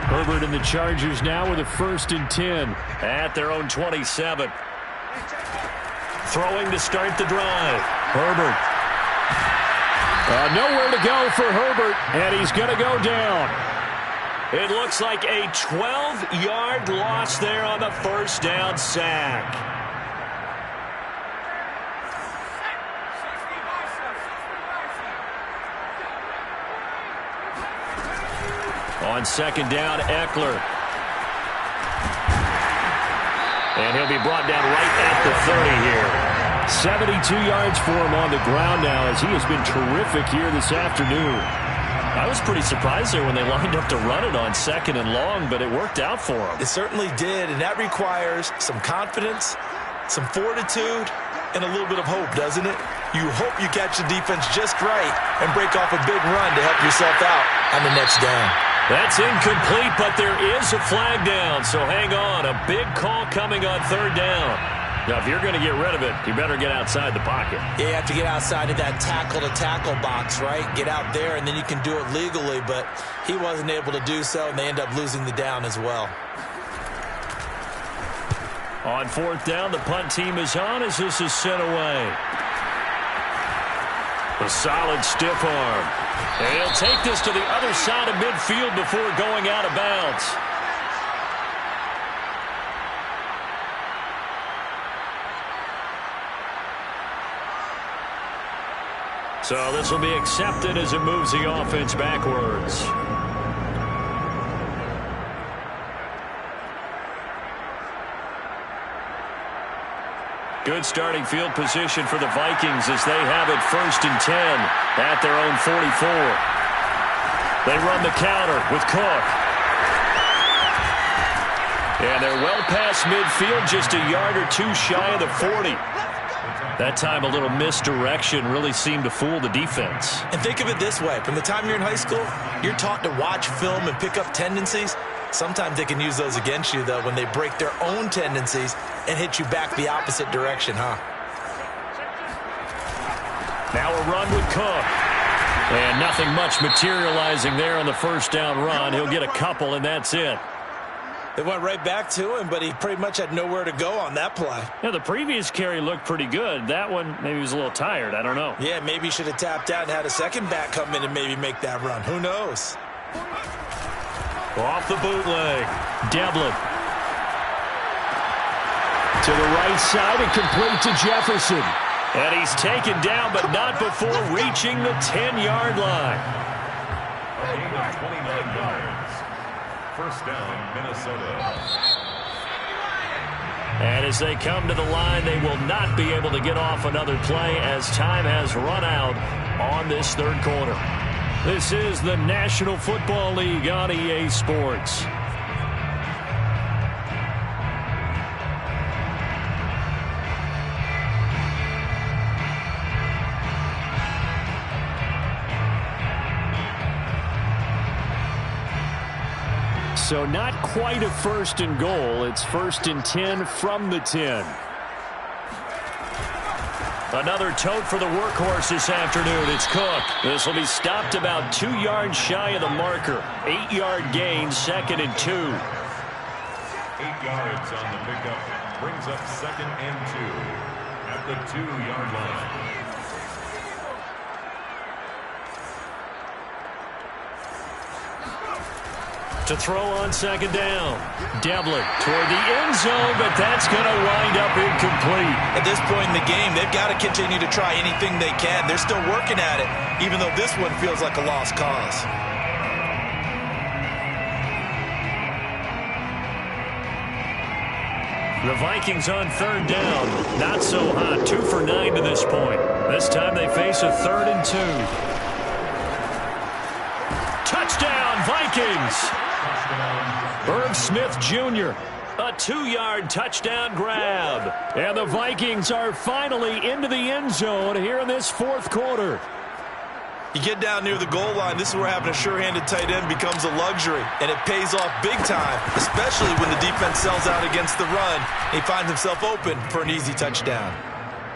Herbert and the Chargers now with a 1st and 10 at their own 27. Throwing to start the drive. Herbert. Nowhere to go for Herbert, and he's going to go down. It looks like a 12-yard loss there on the first down sack. On 2nd down, Eckler. And he'll be brought down right at the 30 here. 72 yards for him on the ground now as he has been terrific here this afternoon. I was pretty surprised there when they lined up to run it on 2nd and long, but it worked out for him. It certainly did, and that requires some confidence, some fortitude, and a little bit of hope, doesn't it? You hope you catch the defense just right and break off a big run to help yourself out on the next down. That's incomplete, but there is a flag down, so hang on. A big call coming on 3rd down. Now, if you're going to get rid of it, you better get outside the pocket. Yeah, you have to get outside of that tackle-to-tackle box, right? Get out there, and then you can do it legally, but he wasn't able to do so, and they end up losing the down as well. On 4th down, the punt team is on as this is sent away. A solid stiff arm. And he'll take this to the other side of midfield before going out of bounds. So this will be accepted as it moves the offense backwards. Good starting field position for the Vikings as they have it 1st and 10 at their own 44. They run the counter with Cook. And they're well past midfield, just a yard or two shy of the 40. That time a little misdirection really seemed to fool the defense. And think of it this way. From the time you're in high school, you're taught to watch film and pick up tendencies. Sometimes they can use those against you, though, when they break their own tendencies and hit you back the opposite direction, huh? Now a run with Cook. And nothing much materializing there on the 1st down run. He'll get a couple, and that's it. They went right back to him, but he pretty much had nowhere to go on that play. Yeah, the previous carry looked pretty good. That one, maybe he was a little tired. I don't know. Yeah, maybe he should have tapped out and had a second back come in and maybe make that run. Who knows? Off the bootleg. Devlin. To the right side and complete to Jefferson. And he's taken down, but not before reaching the 10-yard line. A gain of 29 yards. 1st down, Minnesota. And as they come to the line, they will not be able to get off another play as time has run out on this 3rd quarter. This is the National Football League on EA Sports. So not quite a 1st and goal. It's 1st and 10 from the 10. Another tote for the workhorse this afternoon. It's Cook. This will be stopped about 2 yards shy of the marker. 8-yard gain, 2nd and 2. 8 yards on the pickup. Brings up 2nd and 2 at the 2-yard line. To throw on 2nd down. Devlin toward the end zone, but that's going to wind up incomplete. At this point in the game, they've got to continue to try anything they can. They're still working at it, even though this one feels like a lost cause. The Vikings on 3rd down. Not so hot. 2 for 9 to this point. This time they face a 3rd and 2. Touchdown, Vikings! Herb Smith Jr., a 2-yard touchdown grab. And the Vikings are finally into the end zone here in this 4th quarter. You get down near the goal line, this is where having a sure-handed tight end becomes a luxury, and it pays off big time, especially when the defense sells out against the run. He finds himself open for an easy touchdown.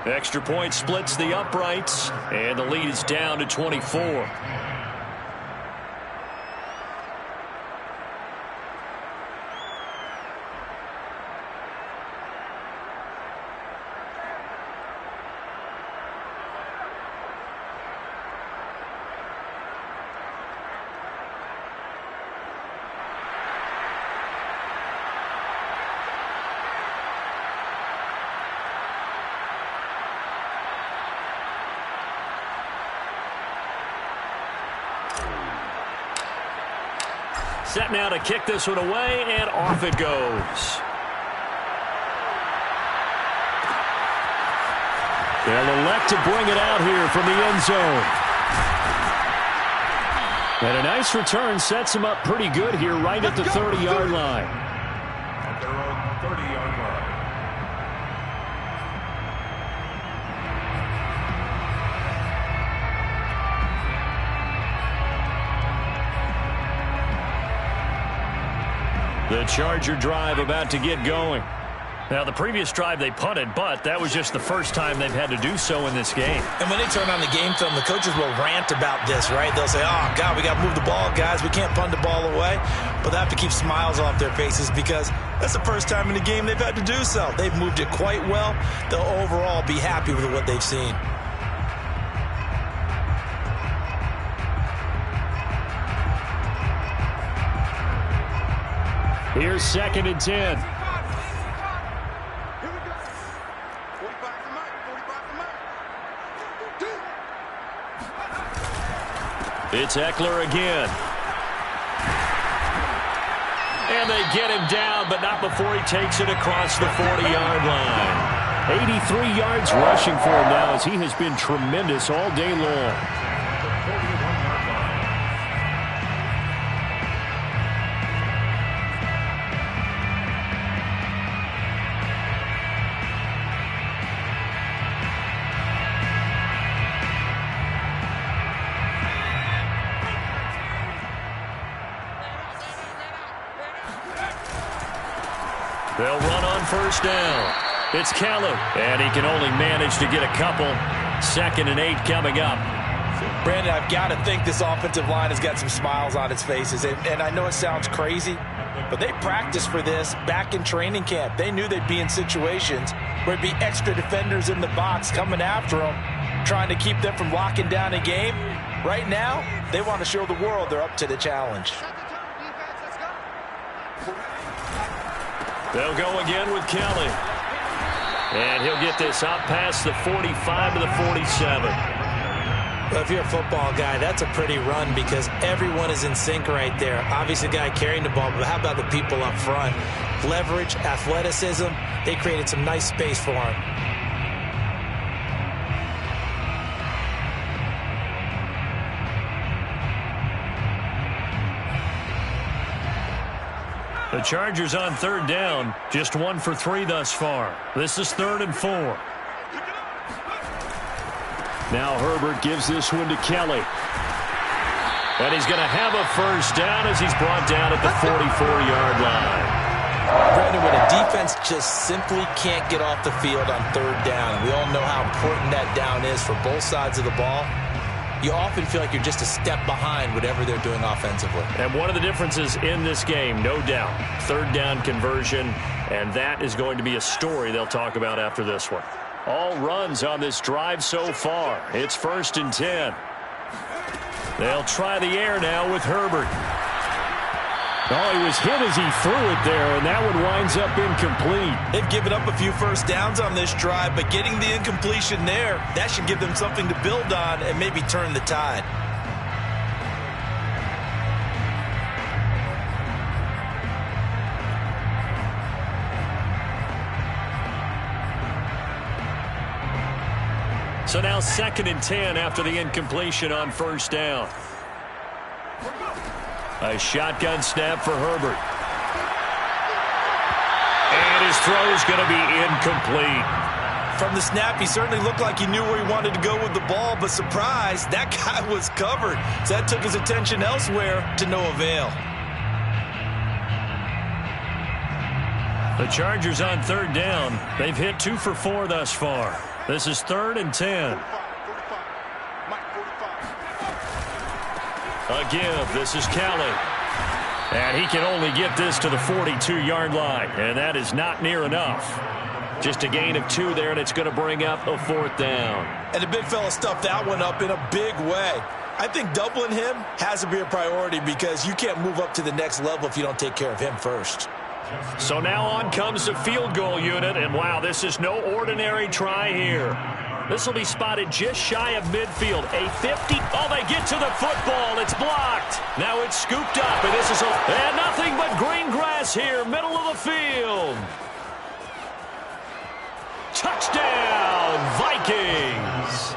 Extra point splits the uprights, and the lead is down to 24. Set now to kick this one away, and off it goes. They'll elect to bring it out here from the end zone. And a nice return sets him up pretty good here right at the 30-yard line. At their own 30-yard line. The Charger drive about to get going. Now, the previous drive they punted, but that was just the first time they've had to do so in this game. And when they turn on the game film, the coaches will rant about this, right? They'll say, oh, God, we got to move the ball, guys. We can't punt the ball away. But they have to keep smiles off their faces because that's the first time in the game they've had to do so. They've moved it quite well. They'll overall be happy with what they've seen. Here's 2nd and 10. It's Eckler again. And they get him down, but not before he takes it across the 40-yard line. 83 yards rushing for him now as he has been tremendous all day long. They'll run on 1st down. It's Kelly, and he can only manage to get a couple. 2nd and 8 coming up. Brandon, I've got to think this offensive line has got some smiles on its faces. And I know it sounds crazy, but they practiced for this back in training camp. They knew they'd be in situations where it'd be extra defenders in the box coming after them, trying to keep them from locking down a game. Right now, they want to show the world they're up to the challenge. They'll go again with Kelly. And he'll get this out past the 45 to the 47. Well, if you're a football guy, that's a pretty run because everyone is in sync right there. Obviously, the guy carrying the ball, but how about the people up front? Leverage, athleticism, they created some nice space for him. The Chargers on 3rd down, just 1 for 3 thus far. This is 3rd and 4. Now Herbert gives this one to Kelly. And he's going to have a 1st down as he's brought down at the 44-yard line. Brandon, when a defense just simply can't get off the field on 3rd down, we all know how important that down is for both sides of the ball. you often feel like you're just a step behind whatever they're doing offensively. And one of the differences in this game, no doubt, third down conversion, and that is going to be a story they'll talk about after this one. All runs on this drive so far. It's 1st and 10. They'll try the air now with Herbert. Oh, he was hit as he threw it there, and that one winds up incomplete. They've given up a few first downs on this drive, but getting the incompletion there, that should give them something to build on and maybe turn the tide. So now 2nd and 10 after the incompletion on 1st down. A shotgun snap for Herbert. And his throw is going to be incomplete. From the snap, he certainly looked like he knew where he wanted to go with the ball, but surprise, that guy was covered. So that took his attention elsewhere to no avail. The Chargers on 3rd down. They've hit 2 for 4 thus far. This is 3rd and 10. A give. This is Kelly. And he can only get this to the 42-yard line. And that is not near enough. Just a gain of 2 there, and it's going to bring up a 4th down. And the big fella stuffed that one up in a big way. I think doubling him has to be a priority because you can't move up to the next level if you don't take care of him first. So now on comes the field goal unit, and wow, this is no ordinary try here. This will be spotted just shy of midfield. A 50. Oh, they get to the football. It's blocked. Now it's scooped up, and this is and nothing but green grass here, middle of the field. Touchdown, Vikings.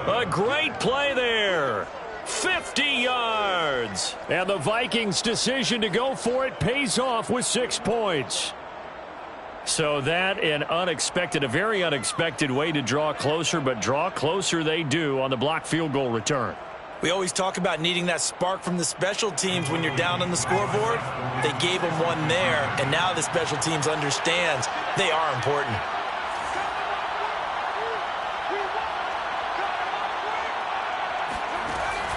A great play there. 50 yards. And the Vikings' decision to go for it pays off with 6 points. So that an unexpected, a very unexpected way to draw closer, but draw closer they do on the blocked field goal return. We always talk about needing that spark from the special teams when you're down on the scoreboard. They gave them one there, and now the special teams understands they are important.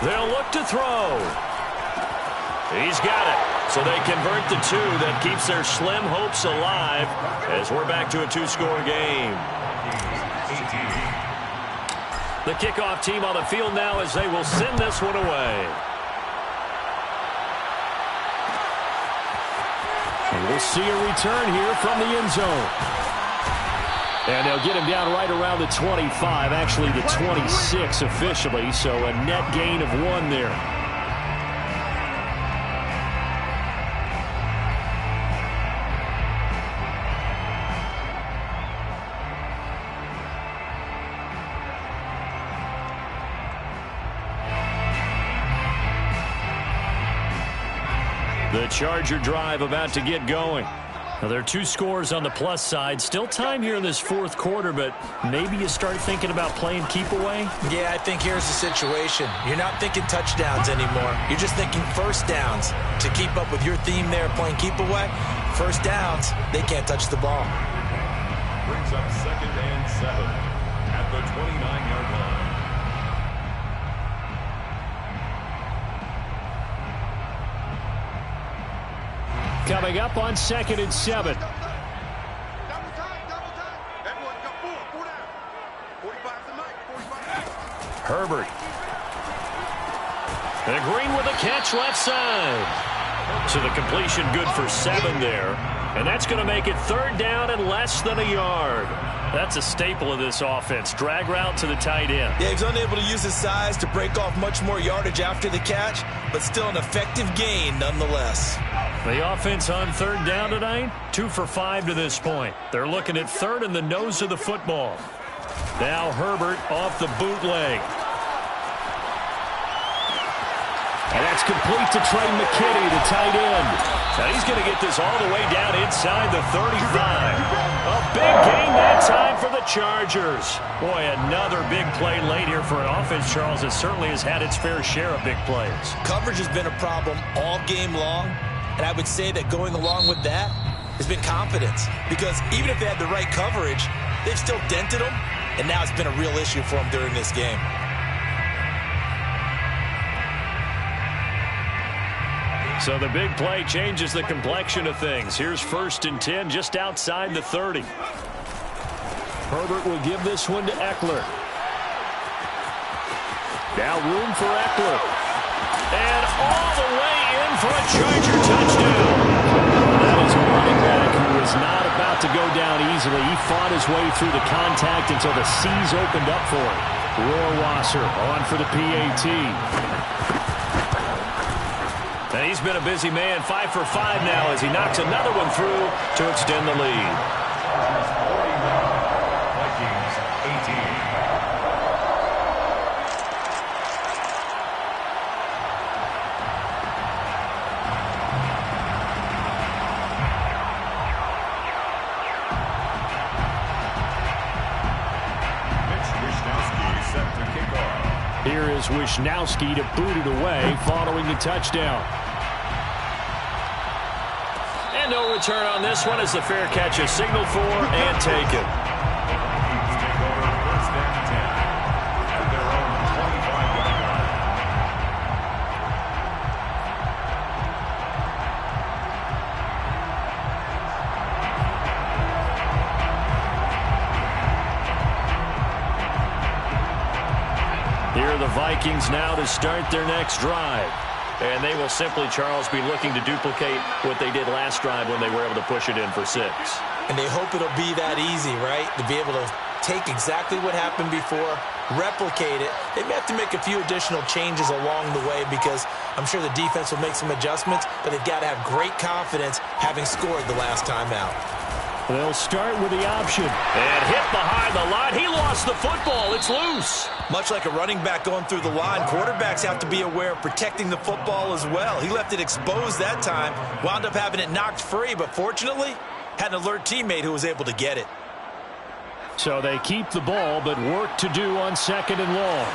They'll look to throw. He's got it. So they convert the 2. That keeps their slim hopes alive as we're back to a 2-score game. The kickoff team on the field now as they will send this one away. And we'll see a return here from the end zone. And they'll get him down right around the 25, actually the 26 officially, so a net gain of 1 there. The Charger drive about to get going. Now, there are 2 scores on the plus side. Still time here in this 4th quarter, but maybe you start thinking about playing keep away? Yeah, I think here's the situation. You're not thinking touchdowns anymore. You're just thinking first downs. To keep up with your theme there, playing keep away, first downs, they can't touch the ball. Brings up 2nd and 7 at the 29-yard line. Coming up on 2nd and 7. Herbert. And Green with a catch left side. So the completion good for 7 there. And that's going to make it 3rd down and less than a yard. That's a staple of this offense. Drag route to the tight end. Yeah, he's unable to use his size to break off much more yardage after the catch, but still an effective gain nonetheless. The offense on 3rd down tonight, 2 for 5 to this point. They're looking at 3rd and the nose of the football. Now Herbert off the bootleg. And that's complete to Trey McKinney, the tight end. Now he's going to get this all the way down inside the 35. A big gain that time for the Chargers. Boy, another big play late here for an offense, Charles, that certainly has had its fair share of big plays. Coverage has been a problem all game long, and I would say that going along with that has been confidence. Because even if they had the right coverage, they've still dented them, and now it's been a real issue for them during this game. So the big play changes the complexion of things. Here's 1st and 10 just outside the 30. Herbert will give this one to Eckler. Now room for Eckler. And all the way in for a Charger touchdown. That is a running back who is not about to go down easily. He fought his way through the contact until the seas opened up for him. Rohrwasser on for the PAT. And he's been a busy man, 5 for 5 now as he knocks another one through to extend the lead. Vikings 18. Here is Wishnowski to boot it away following the touchdown. And no return on this one as the fair catch is signaled for and taken. Vikings take over 1st and 10 at their own 25-yard line. Here are the Vikings now to start their next drive. And they will simply, Charles, be looking to duplicate what they did last drive when they were able to push it in for 6. And they hope it'll be that easy, right? To be able to take exactly what happened before, replicate it. They may have to make a few additional changes along the way because I'm sure the defense will make some adjustments, but they've got to have great confidence having scored the last time out. They'll start with the option. And hit behind the line. He lost the football. It's loose. Much like a running back going through the line, quarterbacks have to be aware of protecting the football as well. He left it exposed that time, wound up having it knocked free, but fortunately, had an alert teammate who was able to get it. So they keep the ball, but work to do on 2nd and long.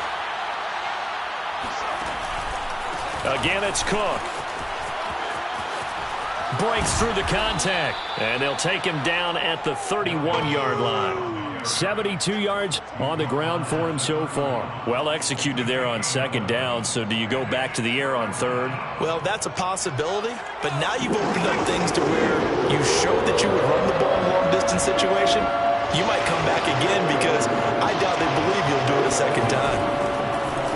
Again, it's Cook. Breaks through the contact, and they'll take him down at the 31-yard line. 72 yards on the ground for him so far. Well executed there on 2nd down, so do you go back to the air on 3rd? Well, that's a possibility, but now you've opened up things to where you showed that you would run the ball in a long-distance situation. You might come back again because I doubt they believe you'll do it a 2nd time.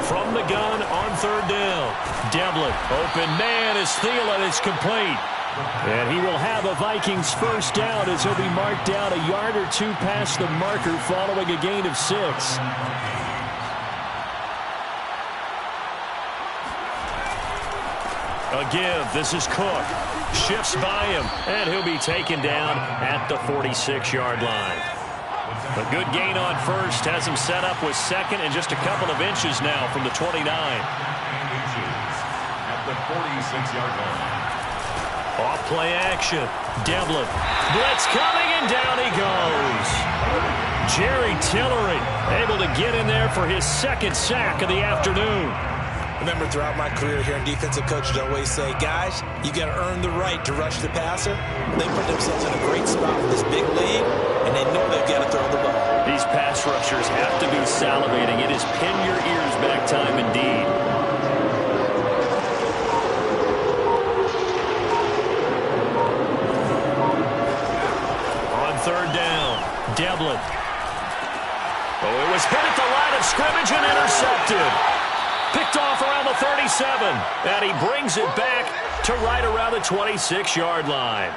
From the gun on 3rd down. Devlin, open man is Thielen. It's complete. And he will have a Vikings 1st down as he'll be marked down a yard or 2 past the marker following a gain of 6. A give. This is Cook. Shifts by him, and he'll be taken down at the 46-yard line. A good gain on 1st has him set up with 2nd and just a couple of inches now from the 29. Inches at the 46-yard line. Off play action. Devlin. Blitz coming, and down he goes. Jerry Tillery able to get in there for his 2nd sack of the afternoon. Remember, throughout my career here in defensive coaches always say, guys, you got to earn the right to rush the passer. They put themselves in a great spot with this big lead, and they know they've got to throw the ball. These pass rushers have to be salivating. It is pin your ears back time indeed. On 3rd down, Devlin. Oh, it was hit at the line of scrimmage and intercepted. Picked off around the 37, and he brings it back to right around the 26-yard line.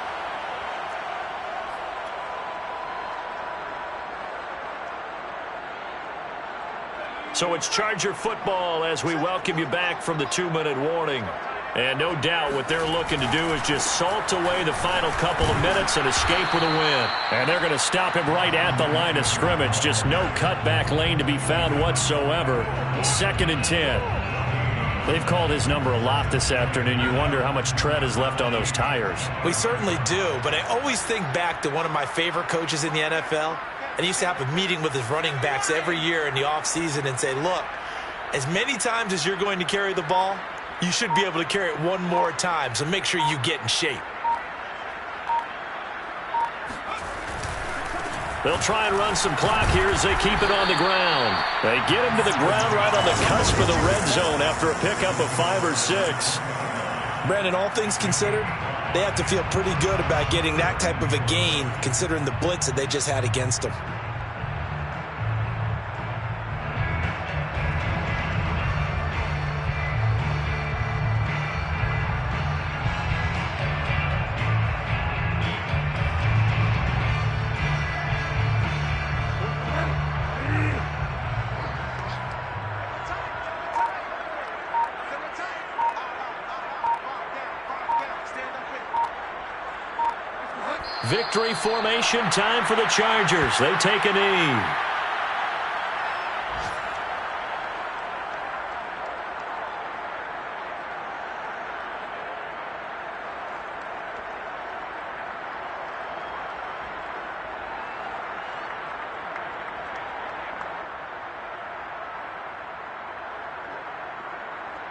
So it's Charger football as we welcome you back from the 2-minute warning. And no doubt what they're looking to do is just salt away the final couple of minutes and escape with a win. And they're going to stop him right at the line of scrimmage. Just no cutback lane to be found whatsoever. 2nd and 10. They've called his number a lot this afternoon. You wonder how much tread is left on those tires. We certainly do, but I always think back to one of my favorite coaches in the NFL. And he used to have a meeting with his running backs every year in the offseason and say, look, as many times as you're going to carry the ball, you should be able to carry it one more time, so make sure you get in shape. They'll try and run some clock here as they keep it on the ground. They get him to the ground right on the cusp of the red zone after a pickup of 5 or 6. Brandon, all things considered, they have to feel pretty good about getting that type of a gain, considering the blitz that they just had against them. Victory formation time for the Chargers. They take a knee.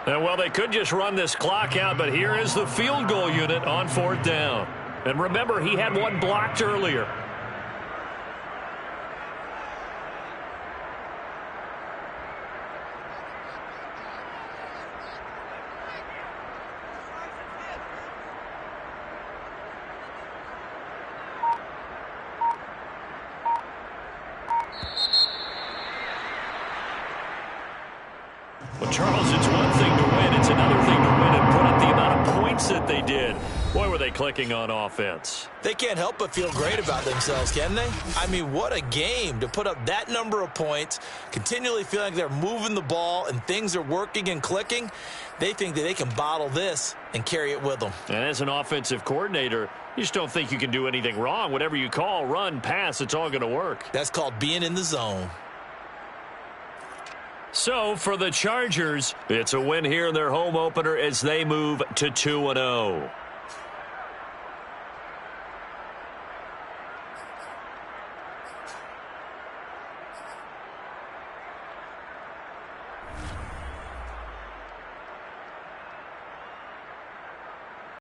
And well, they could just run this clock out, but here is the field goal unit on 4th down. And remember, he had one blocked earlier. Well, Charles, it's one thing to win. It's another thing to win and put up the amount of points that they did. Boy, were they clicking on offense. They can't help but feel great about themselves, can they? I mean, what a game to put up that number of points, continually feeling like they're moving the ball and things are working and clicking. They think that they can bottle this and carry it with them. And as an offensive coordinator, you just don't think you can do anything wrong. Whatever you call, run, pass, it's all going to work. That's called being in the zone. So, for the Chargers, it's a win here in their home opener as they move to 2-0.